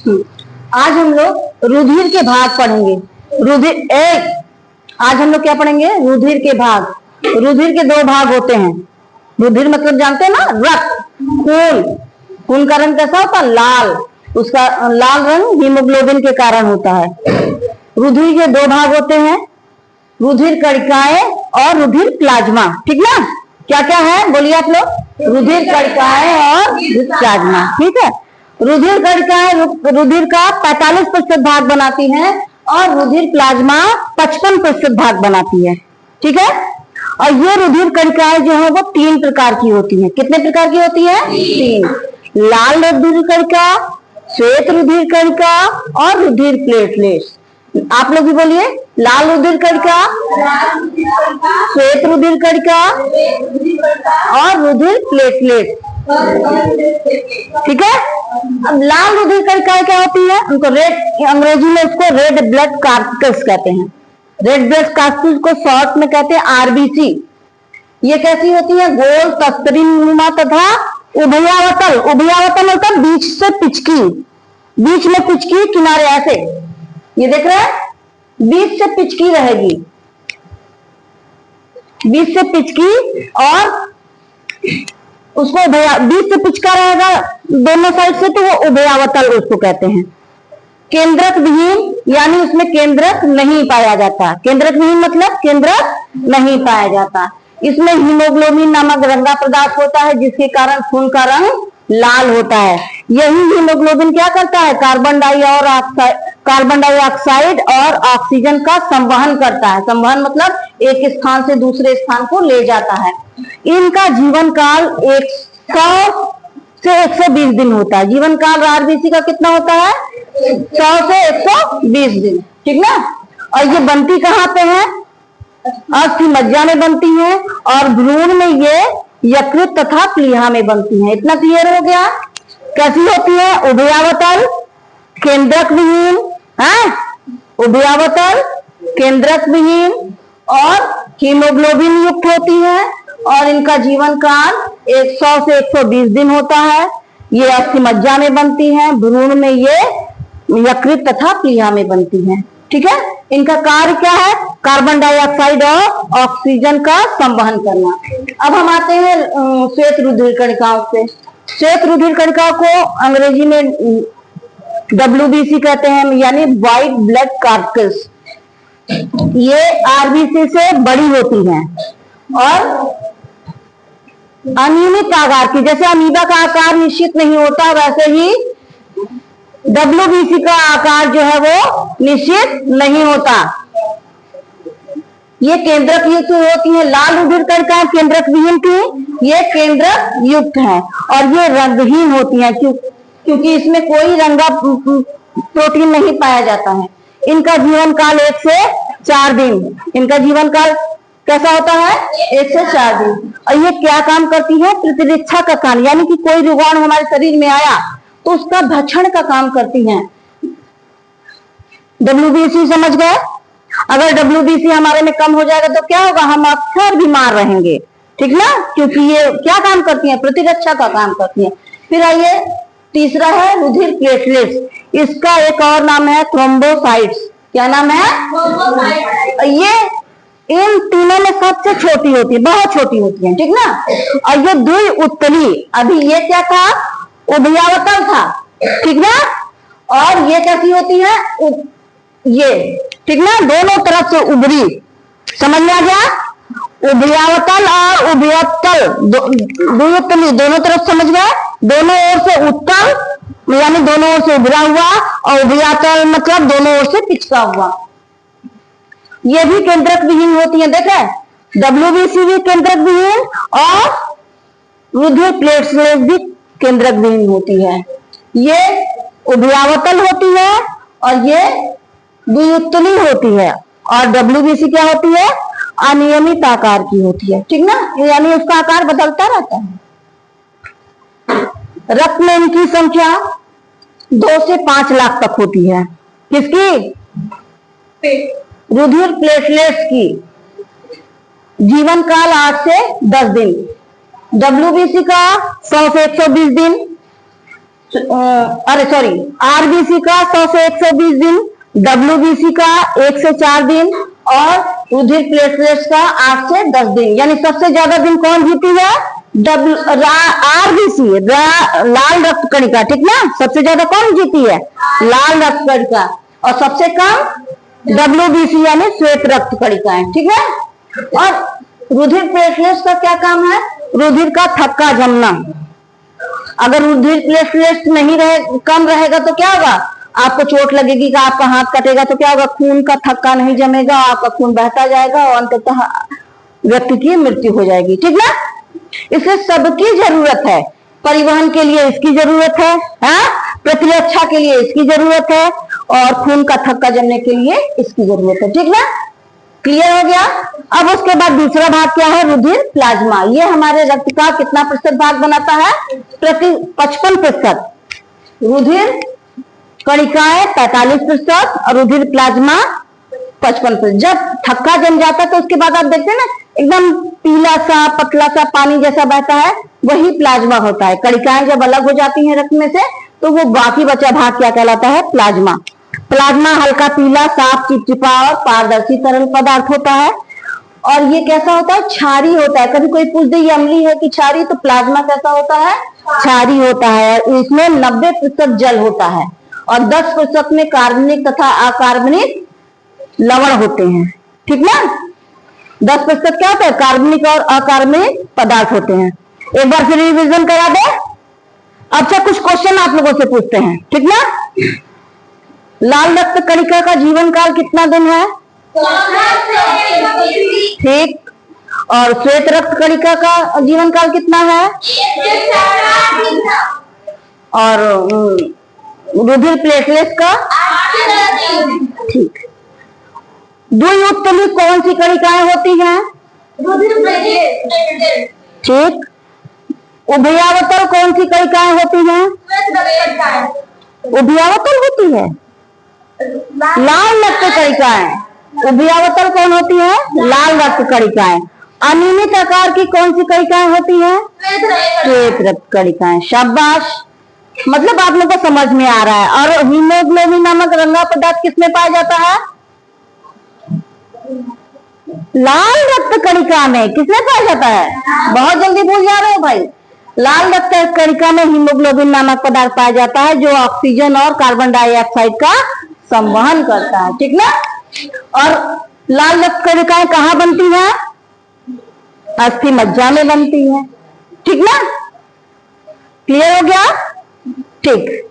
आज हम लोग रुधिर के भाग पढ़ेंगे। आज हम लोग क्या पढ़ेंगे? रुधिर के भाग। रुधिर के दो भाग होते हैं। रुधिर मतलब जानते हैं ना, रक्त, खून। खून का रंग कैसा होता है? लाल। उसका लाल रंग हीमोग्लोबिन के कारण होता है। रुधिर के दो भाग होते हैं, रुधिर कणिकाएं और रुधिर प्लाज्मा। ठीक ना? क्या क्या है बोलिए आप लोग? रुधिर कणिकाएं और रुधिर प्लाज्मा। ठीक है। रुधिर कणिकाएं रुधिर का 45% भाग बनाती हैं और रुधिर प्लाज्मा 55% भाग बनाती है। ठीक है। और ये रुधिर कणिकाएं जो है वो 3 प्रकार की होती हैं। कितने प्रकार की होती है? 3। लाल रुधिर कणिका, श्वेत रुधिर कणिका और रुधिर प्लेटलेट्स। आप लोग भी बोलिए, लाल रुधिर कणिका, श्वेत रुधिर कणिका और रुधिर प्लेटलेट। ठीक है। अब लाल रुधिर कणिकाएं क्या होती है? उनको रेड, अंग्रेजी में इसको रेड ब्लड कार्टिकल्स कहते हैं। रेड ब्लड कार्टिकल्स को शॉर्ट में कहते हैं आरबीसी। ये कैसी होती है? गोल, तस्तरीनुमा तथा उभयावतल। उभयावतल मतलब बीच से पिचकी, बीच में पिचकी, किनारे ऐसे। ये देख रहे हैं? बीच से पिचकी रहेगी, बीच से पिचकी, और उसको बीच से पिचका रहेगा दोनों साइड से, तो वो उभयावतल उसको कहते हैं। केंद्रक विहीन, यानी उसमें केंद्रक नहीं पाया जाता। केंद्रक विहीन मतलब केंद्रक नहीं पाया जाता। इसमें हीमोग्लोबिन नामक रंगा पदार्थ होता है, जिसके कारण खून का रंग लाल होता है। यही हीमोग्लोबिन क्या करता है? कार्बन डाइऑक्साइड और ऑक्सीजन का संवहन करता है। संवहन मतलब एक स्थान से दूसरे स्थान को ले जाता है। इनका जीवन काल 100 से 120 दिन होता है। जीवन काल आरबीसी का कितना होता है? 100 से 120 दिन। ठीक ना? और ये बनती कहाँ पे है? अस्थि मज्जा में बनती है, और भ्रूण में ये यकृत तथा प्लीहा में बनती है। इतना क्लियर हो गया? कैसी होती है? उभयावतल, केंद्रक विहीन, उभयावतल, केंद्रक विहीन और हीमोग्लोबिन युक्त होती है, और इनका जीवन काल 100 से 120 दिन होता है। ये अस्थि मज्जा में बनती है, भ्रूण में ये यकृत तथा प्लीहा में बनती है। ठीक है। इनका कार्य क्या है? कार्बन डाइऑक्साइड और ऑक्सीजन का संवहन करना। अब हम आते हैं श्वेत रुधिर कणिकाओं से। श्वेत रुधिर कणिकाओं को अंग्रेजी में WBC कहते हैं, यानी व्हाइट ब्लड कार्टिकल्स। ये आरबीसी से बड़ी होती हैं और अनियमित आकार की। जैसे अमीबा का आकार निश्चित नहीं होता, वैसे ही WBC का आकार जो है वो निश्चित नहीं होता। ये केंद्रक युक्त होती है। लाल रुधिर कणिका केंद्रक विहीन थी, ये केंद्रक युक्त है, और ये रंगहीन होती है, क्योंकि इसमें कोई रंगा प्रोटीन नहीं पाया जाता है। इनका जीवन काल 1 से 4 दिन। इनका जीवन काल कैसा होता है? 1 से 4 दिन। और ये क्या काम करती है? प्रतिरक्षा का काम, यानी कि कोई रोगाणु हमारे शरीर में आया तो उसका भक्षण का काम करती हैं। WBC समझ गए? अगर WBC हमारे में कम हो जाएगा तो क्या होगा? हम अक्सर बीमार रहेंगे। ठीक ना? क्योंकि ये क्या काम करती हैं? प्रतिरक्षा का काम करती हैं। फिर आइए, तीसरा है रुधिर प्लेटलेट्स। इसका एक और नाम है थ्रोम्बोसाइट्स। क्या नाम है? ये इन तीनों में सबसे छोटी होती है, बहुत छोटी होती है। ठीक ना? और ये द्विउत्तली, अभी ये क्या था? उभयावतल था। ठीक ना? और ये कैसी होती है? ये, ठीक ना, दोनों तरफ से उभरी। समझ में आ गया? उभयावतल और उभयोत्तल, द्विउत्तली, दोनों तरफ समझ गए? दोनों ओर से उत्तल यानी दोनों ओर से उभरा हुआ, और उभयातल मतलब दोनों ओर से पिचका हुआ। ये भी केंद्रक विहीन होती है। देखें, WBC भी केंद्रक विहीन और रुधिर प्लेटलेट्स भी केंद्रक विहीन होती है। ये उभयावतल होती है और ये द्विउत्तली होती है, और WBC क्या होती है? अनियमित आकार की होती है। ठीक ना? यानी उसका आकार बदलता रहता है। रक्त में इनकी संख्या 2 से 5 लाख तक होती है। किसकी? रुधिर प्लेटलेट्स की। जीवन काल 8 से 10 दिन। WBC का 100 से 120 दिन, अरे सॉरी, आरबीसी का 100 से 120 दिन, डब्ल्यूबीसी का 1 से 4 दिन और रुधिर प्लेटलेट्स का 8 से 10 दिन। यानी सबसे ज्यादा दिन कौन जीती है? आरबीसी, लाल रक्त कणिका, ठीक ना। सबसे ज्यादा कौन जीती है? लाल रक्त कणिका। और सबसे कम डब्ल्यूबीसी यानी श्वेत रक्त कणिकाएं, ठीक है। और रुधिर प्लेटलेट्स का क्या काम है? रुधिर का थक्का जमना। अगर रुधिर प्लेटलेट्स नहीं रहे, कम रहेगा तो क्या होगा? आपको चोट लगेगी कि आपका हाथ कटेगा तो क्या होगा? खून का थक्का नहीं जमेगा, आपका खून बहता जाएगा और अंततः व्यक्ति की मृत्यु हो जाएगी, ठीक ना। इसलिए सबकी जरूरत है। परिवहन के लिए इसकी जरूरत है, प्रतिरक्षा के लिए इसकी जरूरत है और खून का थक्का जमने के लिए इसकी जरूरत है, ठीक ना। क्लियर हो गया। अब उसके बाद दूसरा भाग क्या है? रुधिर प्लाज्मा। ये हमारे रक्त का कितना प्रतिशत भाग बनाता है? 55%। रुधिर कणिकाएं 45% और रुधिर प्लाज्मा 55%। जब थक्का जम जाता है तो उसके बाद आप देखते हैं ना, एकदम पीला सा पतला सा पानी जैसा बहता है, वही प्लाज्मा होता है। कणिकाएं जब अलग हो जाती हैं रक्त में से तो वो बाकी बचा भाग क्या कहलाता है? प्लाज्मा। प्लाज्मा हल्का पीला, साफ, चिपचिपा और पारदर्शी तरल पदार्थ होता है। और ये कैसा होता है? क्षारी होता है। कभी कोई पूछ दे ये अम्लीय है कि क्षारी, तो प्लाज्मा कैसा होता है? क्षारी होता है। इसमें 90% जल होता है और 10% में कार्बनिक तथा अकार्बनिक लवण होते हैं, ठीक ना। 10% क्या होता है? कार्बनिक और अकार्बनिक पदार्थ होते हैं। एक बार फिर रिवीजन करा दे। अच्छा, कुछ क्वेश्चन आप लोगों से पूछते हैं, ठीक ना। लाल रक्त कणिका का जीवन काल कितना दिन है? ठीक। और श्वेत रक्त कणिका का जीवन काल कितना है? और रुधिर प्लेटलेट्स का? ठीक। द्विउत्तलीय कौन सी कणिकाएं होती हैं? ठीक। उभयावतल कौन सी कणिकाएं होती हैं? उभयावतल होती है लाल रक्त कणिकाएं। उभयावतल कौन होती है? लाल रक्त कणिकाएं। अनियमित आकार की कौन सी कणिकाएं होती हैं? श्वेत रक्त कणिकाएं। शाबाश, मतलब आप लोगों को समझ में आ रहा है। और हीमोग्लोबिन नामक रंगा पदार्थ किसमें पाया जाता है? लाल रक्त कणिका में। किसमें पाया जाता है? बहुत जल्दी भूल जा रहे हो भाई। लाल रक्त कणिका में हीमोग्लोबिन नामक पदार्थ पाया जाता है जो ऑक्सीजन और कार्बन डाइऑक्साइड का संवहन करता है, ठीक ना। और लाल रक्त कणिकाएं कहाँ बनती हैं? अस्थि मज्जा में बनती हैं, ठीक ना। क्लियर हो गया? ठीक।